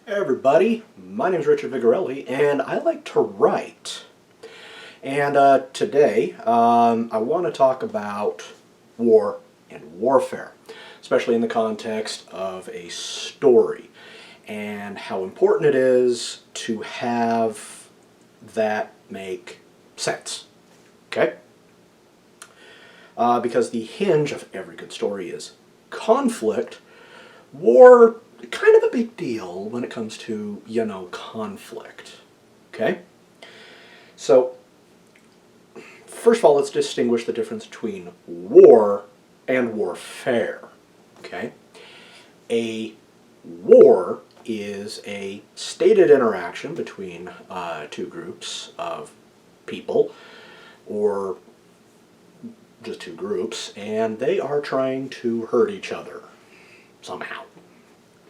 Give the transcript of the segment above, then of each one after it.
Hey everybody, my name is Richard Vigarelli and I like to write. And today I want to talk about war and warfare, especially in the context of a story and how important it is to have that make sense. Okay? Because the hinge of every good story is conflict. War, kind of a big deal when it comes to, conflict. Okay? So, first of all, let's distinguish the difference between war and warfare. Okay? A war is a stated interaction between two groups of people, or just two groups, and they are trying to hurt each other somehow.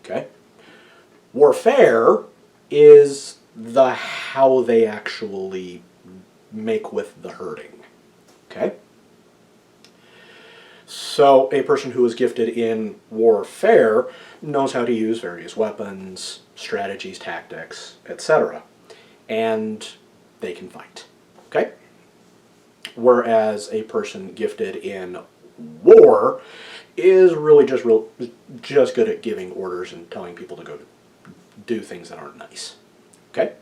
Okay? Warfare is the how they actually make with the hurting. Okay? So a person who is gifted in warfare knows how to use various weapons, strategies, tactics, etc. And they can fight. Okay? Whereas a person gifted in war is really just good at giving orders and telling people to go do things that aren't nice. Okay?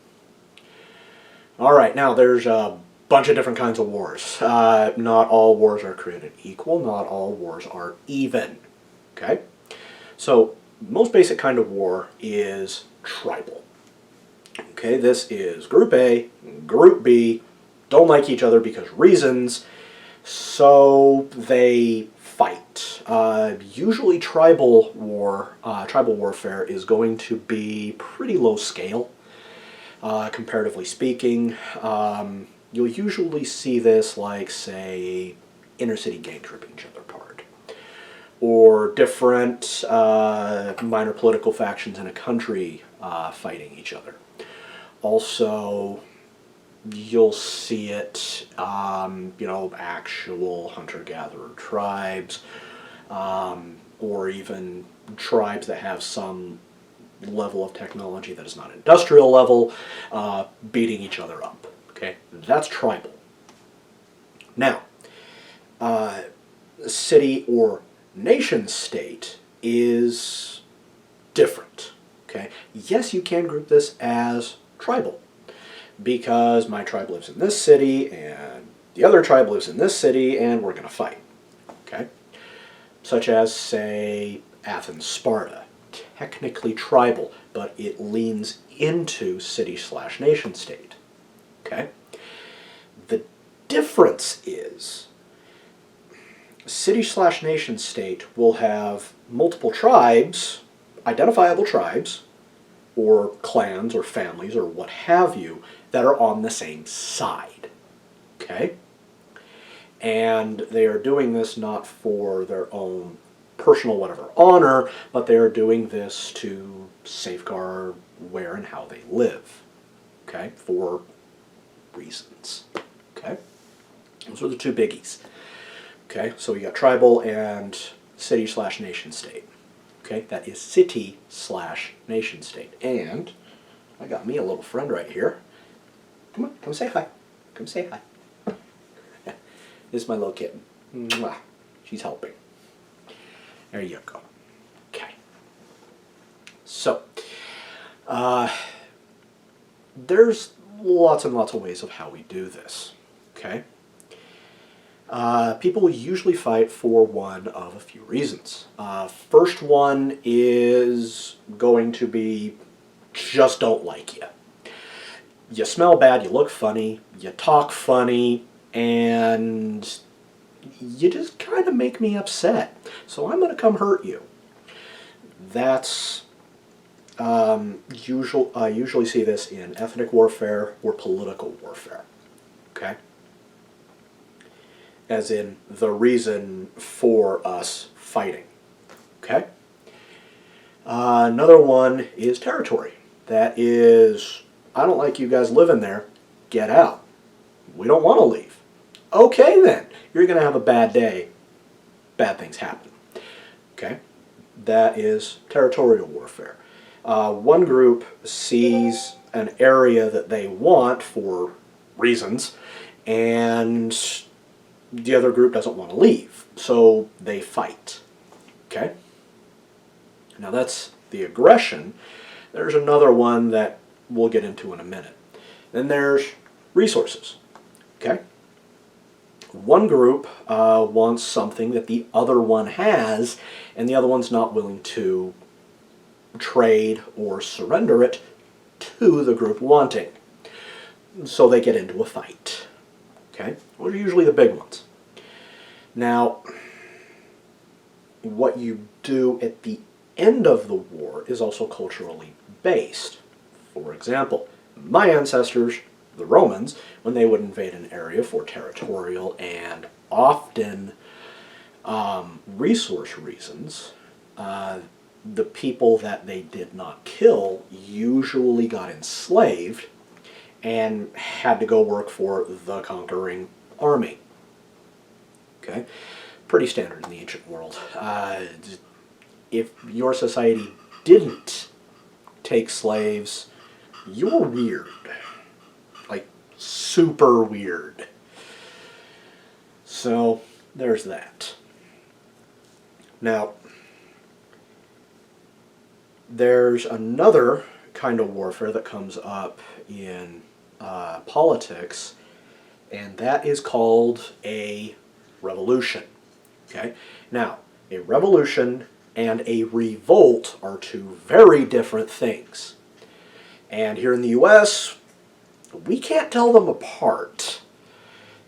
All right, now there's a bunch of different kinds of wars. Not all wars are created equal. Not all wars are even. Okay? So, most basic kind of war is tribal. Okay, this is Group A, Group B, don't like each other because reasons, so they fight. Usually tribal warfare is going to be pretty low scale, comparatively speaking. You'll usually see this like, say, inner city gangs ripping each other apart, or different minor political factions in a country fighting each other. Also, you'll see it, actual hunter-gatherer tribes, or even tribes that have some level of technology that is not industrial level, beating each other up. Okay, that's tribal. Now, city or nation state is different. Okay, yes, you can group this as tribal, because my tribe lives in this city and the other tribe lives in this city and we're going to fight. Okay? Such as, say, Athens, Sparta. Technically tribal, but it leans into city/nation state. Okay? The difference is city/nation state will have multiple tribes, identifiable tribes, or clans or families or what have you, that are on the same side. Okay? And they are doing this not for their own personal whatever honor, but they are doing this to safeguard where and how they live. Okay? For reasons. Okay? Those are the two biggies. Okay? So you got tribal and city/nation state. Okay? That is city/nation state. And I got me a little friend right here. Come on, come say hi. Come say hi. Yeah. This is my little kitten. Mwah. She's helping. There you go. Okay. So, there's lots and lots of ways of how we do this. Okay? People usually fight for one of a few reasons. First one is going to be just don't like you. You smell bad, you look funny, you talk funny, and you just kind of make me upset. So I'm going to come hurt you. That's I usually see this in ethnic warfare or political warfare. Okay? As in the reason for us fighting. Okay? Another one is territory. That is, I don't like you guys living there, get out. We don't want to leave. Okay then, you're going to have a bad day. Bad things happen. Okay? That is territorial warfare. One group sees an area that they want for reasons, and the other group doesn't want to leave, so they fight. Okay? Now that's the aggression. There's another one that we'll get into in a minute. Then there's resources. Okay? One group wants something that the other one has, and the other one's not willing to trade or surrender it to the group wanting. So they get into a fight. Okay? Those are usually the big ones. Now, what you do at the end of the war is also culturally based. For example, my ancestors, the Romans, when they would invade an area for territorial and often resource reasons, the people that they did not kill usually got enslaved and had to go work for the conquering army. Okay? Pretty standard in the ancient world. If your society didn't take slaves, you're weird. Like, super weird. So, there's that. Now, there's another kind of warfare that comes up in politics, and that is called a revolution. Okay? Now, a revolution and a revolt are two very different things. And here in the U.S., we can't tell them apart.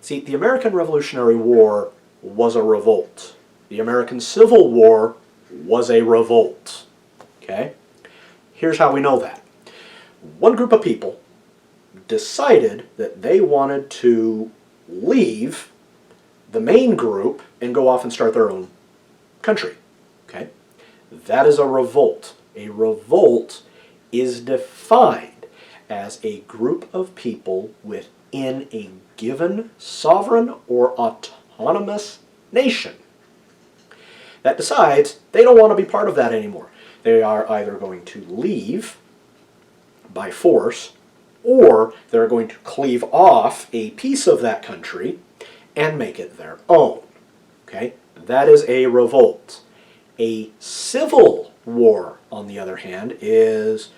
See, the American Revolutionary War was a revolt. The American Civil War was a revolt. Okay? Here's how we know that. One group of people decided that they wanted to leave the main group and go off and start their own country. Okay? That is a revolt. A revolt is defined as a group of people within a given sovereign or autonomous nation that decides they don't want to be part of that anymore. They are either going to leave by force, or they're going to cleave off a piece of that country and make it their own. Okay? That is a revolt. A civil war, on the other hand, is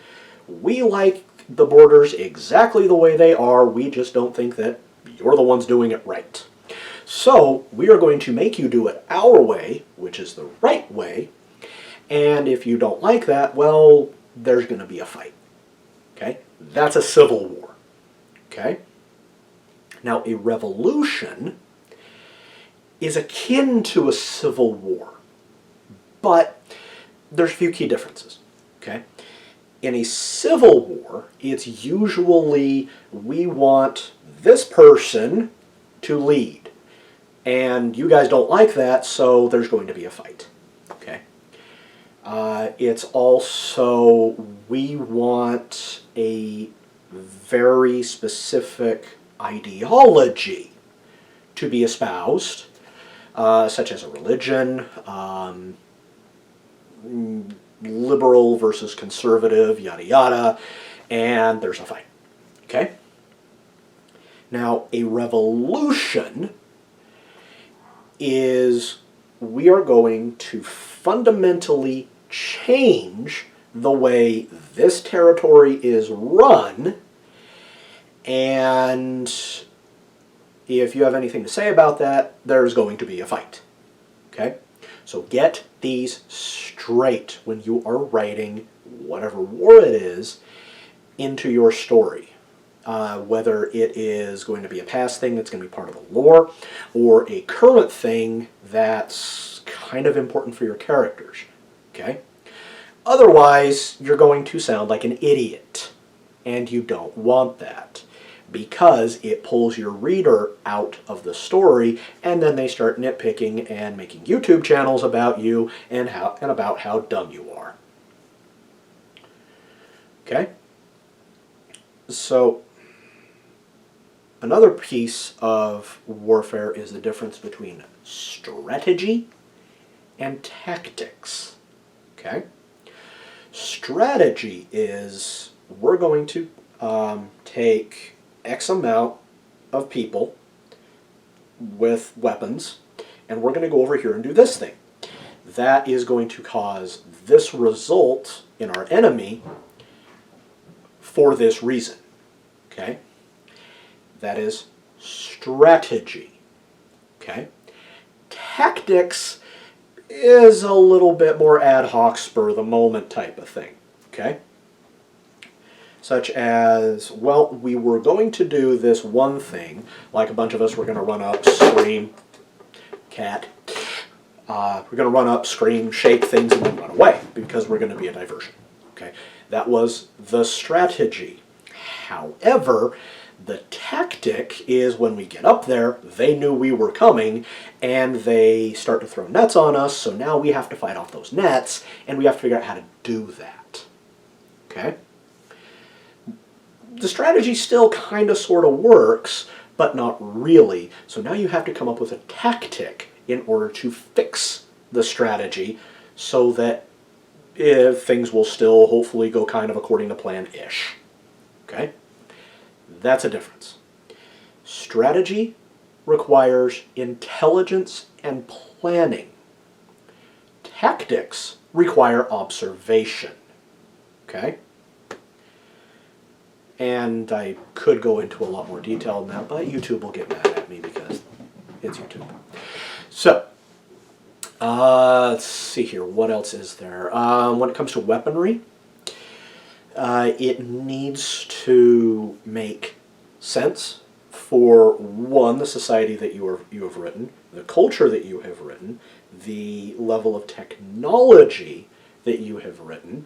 we like the borders exactly the way they are, we just don't think that you're the ones doing it right. So we are going to make you do it our way, which is the right way, and if you don't like that, well, there's going to be a fight. Okay? That's a civil war. Okay? Now, a revolution is akin to a civil war, but there's a few key differences. Okay? In a civil war, it's usually we want this person to lead, and you guys don't like that, so there's going to be a fight. Okay? It's also we want a very specific ideology to be espoused, such as a religion, liberal versus conservative, yada yada, and there's a fight. Okay? Now, a revolution is we are going to fundamentally change the way this territory is run, and if you have anything to say about that, there's going to be a fight. Okay? So get these straight when you are writing whatever war it is into your story. Whether it is going to be a past thing that's going to be part of the lore, or a current thing that's kind of important for your characters. Okay? Otherwise, you're going to sound like an idiot, and you don't want that, because it pulls your reader out of the story, and then they start nitpicking and making YouTube channels about you and about how dumb you are. Okay? So, another piece of warfare is the difference between strategy and tactics. Okay? Strategy is we're going to take X amount of people with weapons, and we're going to go over here and do this thing. That is going to cause this result in our enemy for this reason. Okay? That is strategy. Okay? Tactics is a little bit more ad hoc, spur of the moment type of thing. Okay? Such as, well, we were going to do this one thing, like a bunch of us were going to run up, scream, cat. We're going to run up, scream, shake things, and then run away, because we're going to be a diversion. Okay? That was the strategy. However, the tactic is when we get up there, they knew we were coming, and they start to throw nets on us, so now we have to fight off those nets, and we have to figure out how to do that. Okay? The strategy still kind of sort of works, but not really. So now you have to come up with a tactic in order to fix the strategy so that things will still hopefully go kind of according to plan-ish. Okay? That's a difference. Strategy requires intelligence and planning. Tactics require observation. Okay? And I could go into a lot more detail than that, but YouTube will get mad at me because it's YouTube. So, let's see here. What else is there? When it comes to weaponry, it needs to make sense for, one, the society that you have written, the culture that you have written, the level of technology that you have written,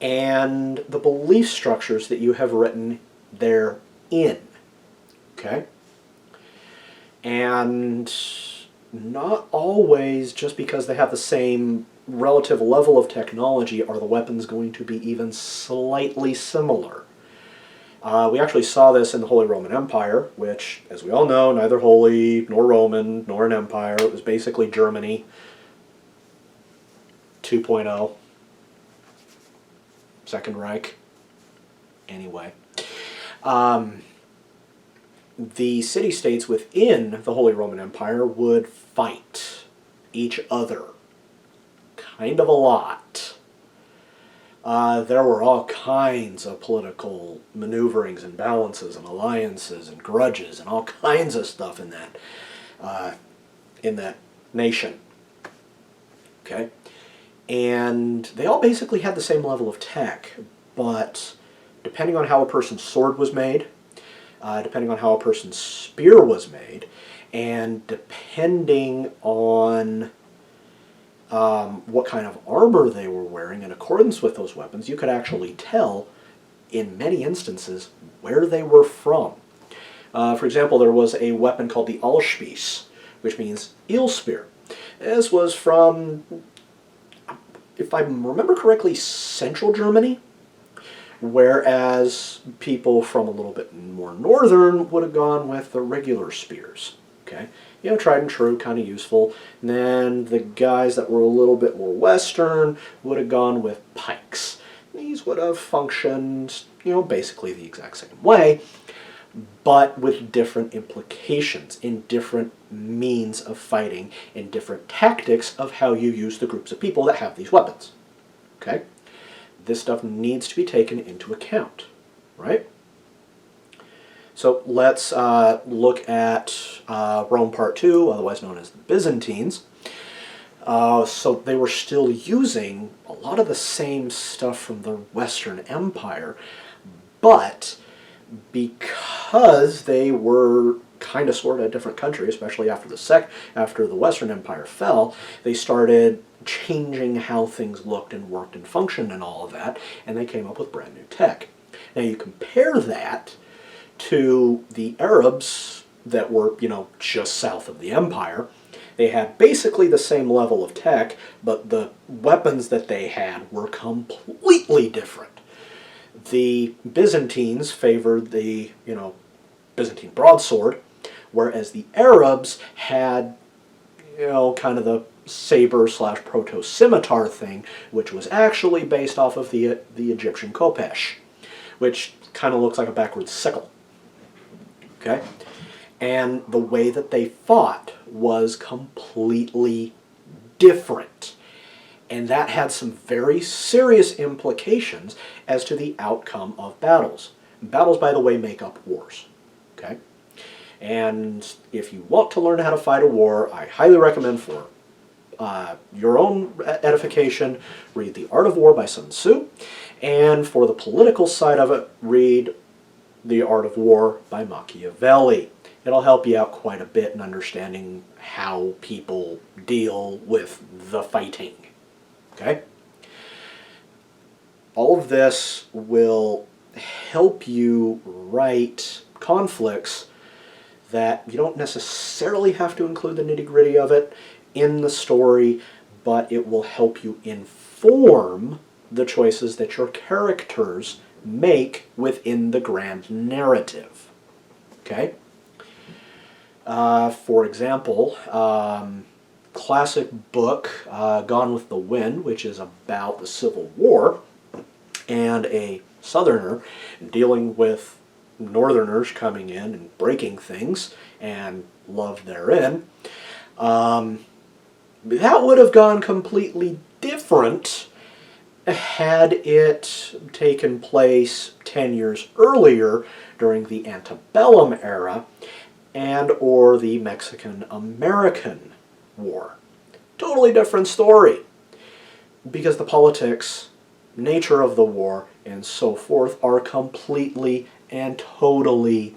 and the belief structures that you have written therein. Okay? And not always, just because they have the same relative level of technology, are the weapons going to be even slightly similar. We actually saw this in the Holy Roman Empire, which, as we all know, neither holy, nor Roman, nor an empire. It was basically Germany 2.0. Second Reich. Anyway. The city-states within the Holy Roman Empire would fight each other. Kind of a lot. There were all kinds of political maneuverings and balances and alliances and grudges and all kinds of stuff in that nation. Okay? And they all basically had the same level of tech, but depending on how a person's sword was made, depending on how a person's spear was made, and depending on what kind of armor they were wearing in accordance with those weapons, you could actually tell, in many instances, where they were from. For example, there was a weapon called the Allspieß, which means eel spear. This was from, if I remember correctly, Central Germany, whereas people from a little bit more northern would have gone with the regular spears. Okay? You know, tried and true, kind of useful. And then the guys that were a little bit more western would have gone with pikes. These would have functioned, you know, basically the exact same way, but with different implications in different means of fighting, in different tactics of how you use the groups of people that have these weapons. Okay? This stuff needs to be taken into account, right? So let's look at Rome Part 2, otherwise known as the Byzantines. So they were still using a lot of the same stuff from the Western Empire, but because they were kind of sort of a different country, especially after the Western Empire fell, they started changing how things looked and worked and functioned and all of that, and they came up with brand new tech. Now you compare that to the Arabs that were, you know, just south of the empire. They had basically the same level of tech, but the weapons that they had were completely different. The Byzantines favored the, you know, Byzantine broadsword, whereas the Arabs had, you know, kind of the saber slash proto-scimitar thing, which was actually based off of the Egyptian khopesh, which kind of looks like a backwards sickle. Okay? And the way that they fought was completely different. And that had some very serious implications as to the outcome of battles. Battles, by the way, make up wars. Okay? And if you want to learn how to fight a war, I highly recommend for your own edification, read The Art of War by Sun Tzu. And for the political side of it, read The Art of War by Machiavelli. It'll help you out quite a bit in understanding how people deal with the fighting. Okay? All of this will help you write conflicts that you don't necessarily have to include the nitty-gritty of it in the story, but it will help you inform the choices that your characters make within the grand narrative. Okay? For example, classic book, Gone with the Wind, which is about the Civil War, and a Southerner dealing with Northerners coming in and breaking things, and love therein. That would have gone completely different had it taken place 10 years earlier during the antebellum era and or the Mexican-American War. Totally different story, because the politics, nature of the war, and so forth are completely and totally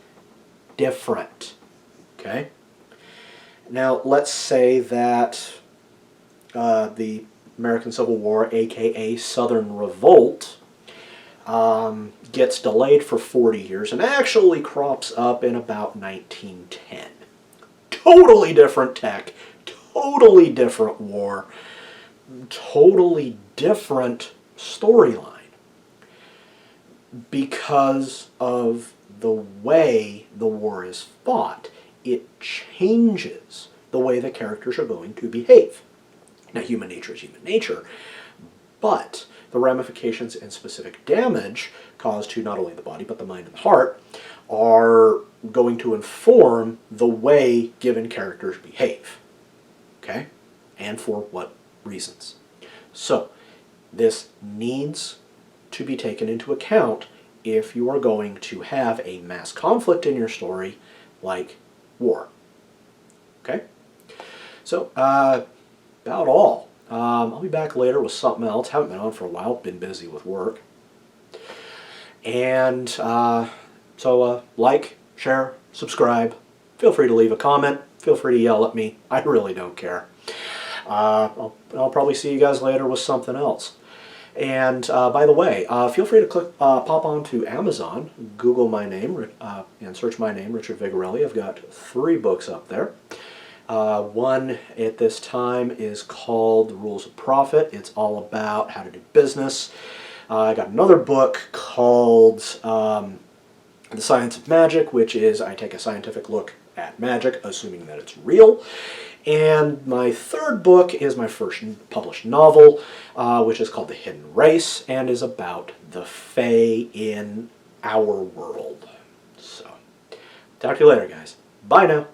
different. Okay? Now, let's say that the American Civil War, aka Southern Revolt, gets delayed for 40 years and actually crops up in about 1910. Totally different tech, totally different war, totally different storyline, because of the way the war is fought. It changes the way the characters are going to behave. Now, human nature is human nature, but the ramifications and specific damage caused to not only the body but the mind and the heart are going to inform the way given characters behave. Okay? And for what reasons. So, this needs to be taken into account if you are going to have a mass conflict in your story like war. Okay? So, about all. I'll be back later with something else. Haven't been on for a while. Been busy with work. And so like, share, subscribe. Feel free to leave a comment. Feel free to yell at me. I really don't care. I'll probably see you guys later with something else. And by the way, feel free to pop onto Amazon, Google my name, and search my name, Richard Vigarelli. I've got 3 books up there. One at this time is called The Rules of Profit. It's all about how to do business. I got another book called The Science of Magic, which is I take a scientific look at magic, assuming that it's real. And my 3rd book is my first published novel, which is called The Hidden Race, and is about the Fae in our world. So, talk to you later, guys. Bye now.